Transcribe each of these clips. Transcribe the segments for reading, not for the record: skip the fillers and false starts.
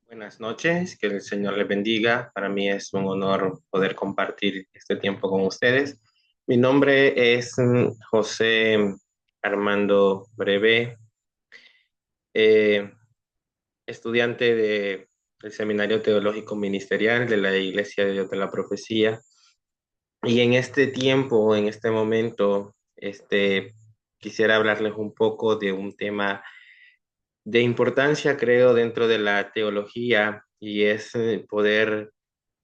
Buenas noches, que el Señor les bendiga. Para mí es un honor poder compartir este tiempo con ustedes. Mi nombre es José Armando Breve, eh, estudiante del Seminario Teológico Ministerial de la Iglesia de Dios de la Profecía. Y en este tiempo, en este momento, quisiera hablarles un poco de un tema de importancia, creo, dentro de la teología, y es poder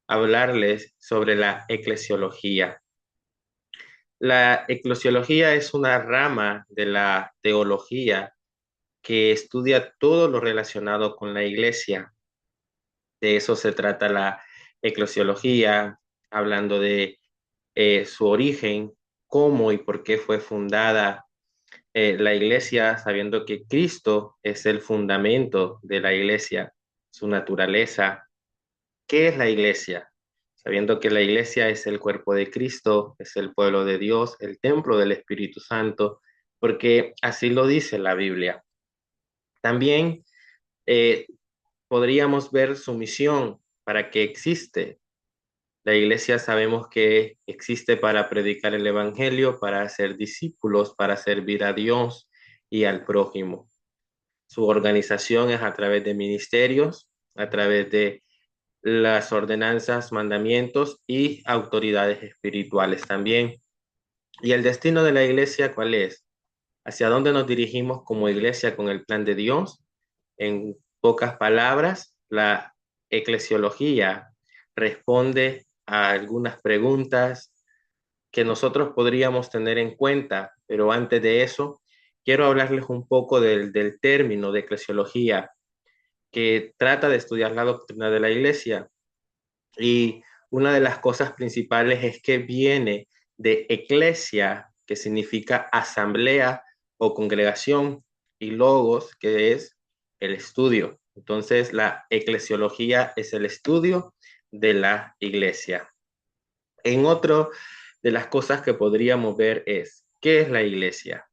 hablarles sobre la eclesiología. La eclesiología es una rama de la teología que estudia todo lo relacionado con la iglesia. De eso se trata la eclesiología, hablando de su origen, cómo y por qué fue fundada la iglesia, sabiendo que Cristo es el fundamento de la iglesia, su naturaleza. ¿Qué es la iglesia? Sabiendo que la iglesia es el cuerpo de Cristo, es el pueblo de Dios, el templo del Espíritu Santo, porque así lo dice la Biblia. También eh, podríamos ver su misión, para qué existe. La iglesia sabemos que existe para predicar el Evangelio, para hacer discípulos, para servir a Dios y al prójimo. Su organización es a través de ministerios, a través de las ordenanzas, mandamientos y autoridades espirituales también. ¿Y el destino de la iglesia cuál es? ¿Hacia dónde nos dirigimos como iglesia con el plan de Dios? En pocas palabras, la eclesiología responde a algunas preguntas que nosotros podríamos tener en cuenta, pero antes de eso, quiero hablarles un poco del término de eclesiología, que trata de estudiar la doctrina de la iglesia. Y una de las cosas principales es que viene de eclesia, que significa asamblea o congregación, y logos, que es el estudio. Entonces, la eclesiología es el estudio de la iglesia. En otro de las cosas que podríamos ver es, ¿qué es la iglesia?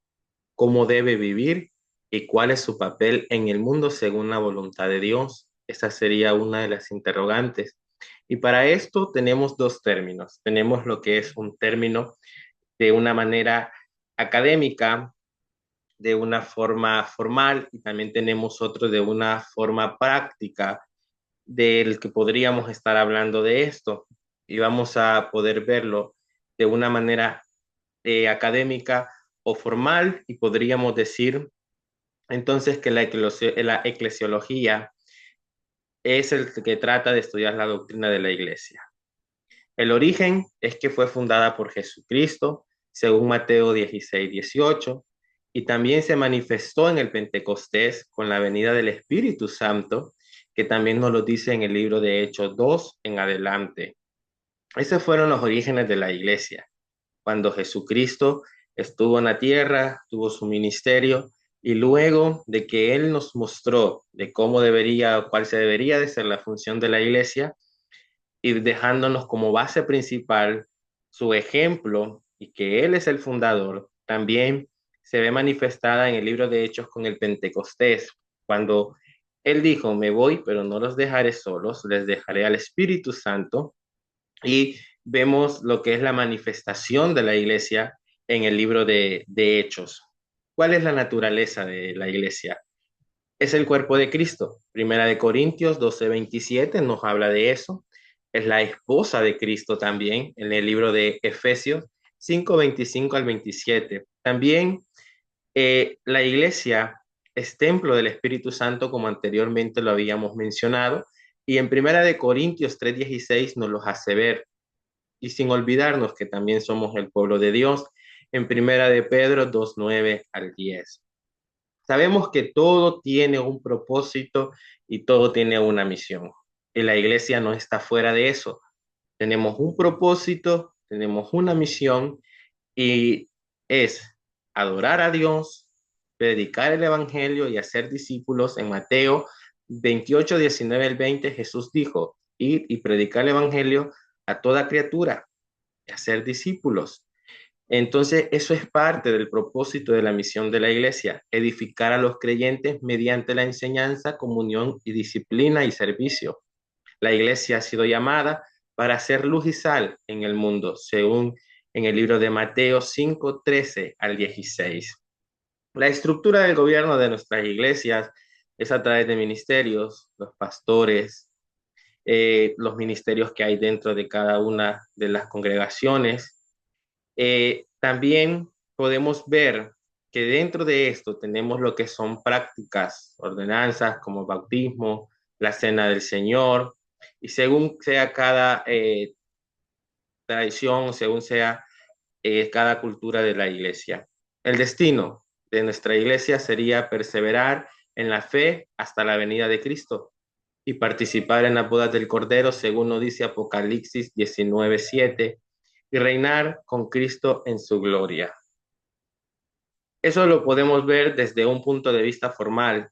¿Cómo debe vivir? ¿Y cuál es su papel en el mundo según la voluntad de Dios? Esa sería una de las interrogantes. Y para esto tenemos dos términos. Tenemos lo que es un término de una manera académica, de una forma formal, y también tenemos otro de una forma práctica, del que podríamos estar hablando de esto. Y vamos a poder verlo de una manera académica o formal, y podríamos decir entonces que la eclesiología es el que trata de estudiar la doctrina de la iglesia. El origen es que fue fundada por Jesucristo, según Mateo 16:18, y también se manifestó en el Pentecostés con la venida del Espíritu Santo, que también nos lo dice en el libro de Hechos 2 en adelante. Esos fueron los orígenes de la iglesia, cuando Jesucristo estuvo en la tierra, tuvo su ministerio, y luego de que Él nos mostró de cómo debería o cuál se debería de ser la función de la iglesia, y dejándonos como base principal su ejemplo y que Él es el fundador, también se ve manifestada en el libro de Hechos con el Pentecostés, cuando Él dijo, me voy, pero no los dejaré solos, les dejaré al Espíritu Santo, y vemos lo que es la manifestación de la iglesia en el libro de Hechos. ¿Cuál es la naturaleza de la iglesia? Es el cuerpo de Cristo. Primera de Corintios 12:27 nos habla de eso. Es la esposa de Cristo también en el libro de Efesios 5:25 al 27. También la iglesia es templo del Espíritu Santo, como anteriormente lo habíamos mencionado, y en Primera de Corintios 3:16 nos los hace ver, y sin olvidarnos que también somos el pueblo de Dios en Primera de Pedro 2:9 al 10. Sabemos que todo tiene un propósito y todo tiene una misión. Y la iglesia no está fuera de eso. Tenemos un propósito, tenemos una misión, y es adorar a Dios, predicar el evangelio y hacer discípulos. En Mateo 28:19 al 20, Jesús dijo, ir y predicar el evangelio a toda criatura, y hacer discípulos. Entonces, eso es parte del propósito de la misión de la iglesia, edificar a los creyentes mediante la enseñanza, comunión y disciplina y servicio. La iglesia ha sido llamada para ser luz y sal en el mundo, según en el libro de Mateo 5:13 al 16. La estructura del gobierno de nuestras iglesias es a través de ministerios, los pastores, los ministerios que hay dentro de cada una de las congregaciones. También podemos ver que dentro de esto tenemos lo que son prácticas, ordenanzas como bautismo, la cena del Señor, y según sea cada tradición, según sea cada cultura de la iglesia. El destino de nuestra iglesia sería perseverar en la fe hasta la venida de Cristo y participar en las bodas del Cordero, según nos dice Apocalipsis 19:7, y reinar con Cristo en su gloria. Eso lo podemos ver desde un punto de vista formal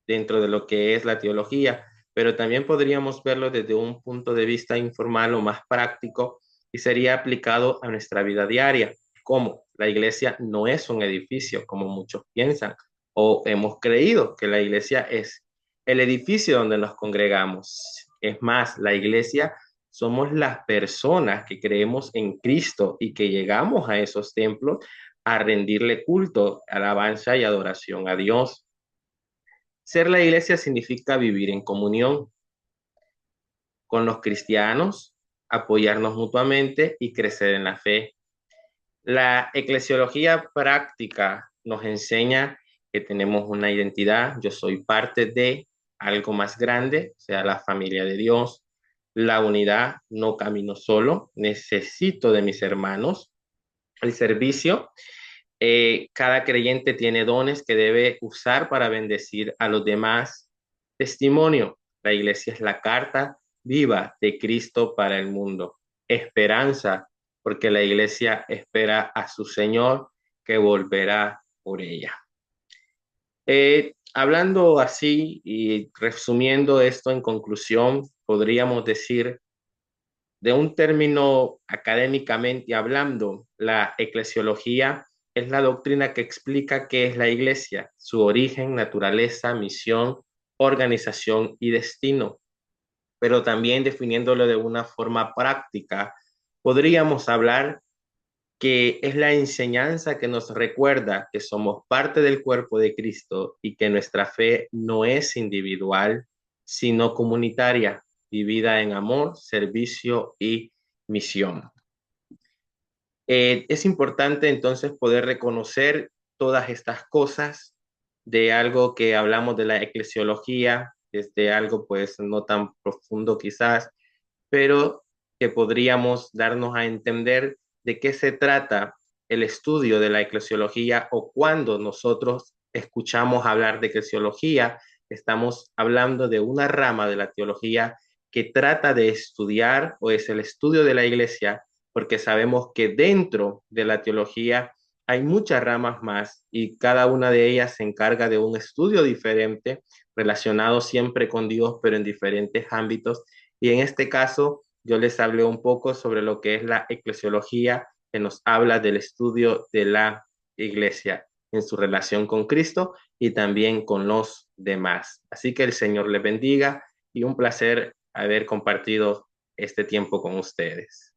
dentro de lo que es la teología, pero también podríamos verlo desde un punto de vista informal o más práctico y sería aplicado a nuestra vida diaria. Como la iglesia no es un edificio, como muchos piensan, o hemos creído que la iglesia es el edificio donde nos congregamos. Es más, la iglesia somos las personas que creemos en Cristo y que llegamos a esos templos a rendirle culto, alabanza y adoración a Dios. Ser la iglesia significa vivir en comunión con los cristianos, apoyarnos mutuamente y crecer en la fe. La eclesiología práctica nos enseña que tenemos una identidad, yo soy parte de algo más grande, o sea, la familia de Dios, la unidad, no camino solo, necesito de mis hermanos, el servicio. Cada creyente tiene dones que debe usar para bendecir a los demás. Testimonio. La iglesia es la carta viva de Cristo para el mundo. Esperanza, porque la iglesia espera a su Señor que volverá por ella. Hablando así y resumiendo esto en conclusión, podríamos decir de un término académicamente hablando, la eclesiología es la doctrina que explica qué es la iglesia, su origen, naturaleza, misión, organización y destino. Pero también definiéndolo de una forma práctica, podríamos hablar que es la enseñanza que nos recuerda que somos parte del cuerpo de Cristo y que nuestra fe no es individual, sino comunitaria, vivida en amor, servicio y misión. Es importante entonces poder reconocer todas estas cosas de algo que hablamos de la eclesiología, desde algo pues no tan profundo quizás, pero que podríamos darnos a entender de qué se trata el estudio de la eclesiología o cuando nosotros escuchamos hablar de eclesiología, estamos hablando de una rama de la teología que trata de estudiar o es el estudio de la iglesia, porque sabemos que dentro de la teología hay muchas ramas más y cada una de ellas se encarga de un estudio diferente relacionado siempre con Dios, pero en diferentes ámbitos. Y en este caso, yo les hablé un poco sobre lo que es la eclesiología, que nos habla del estudio de la iglesia en su relación con Cristo y también con los demás. Así que el Señor les bendiga y un placer haber compartido este tiempo con ustedes.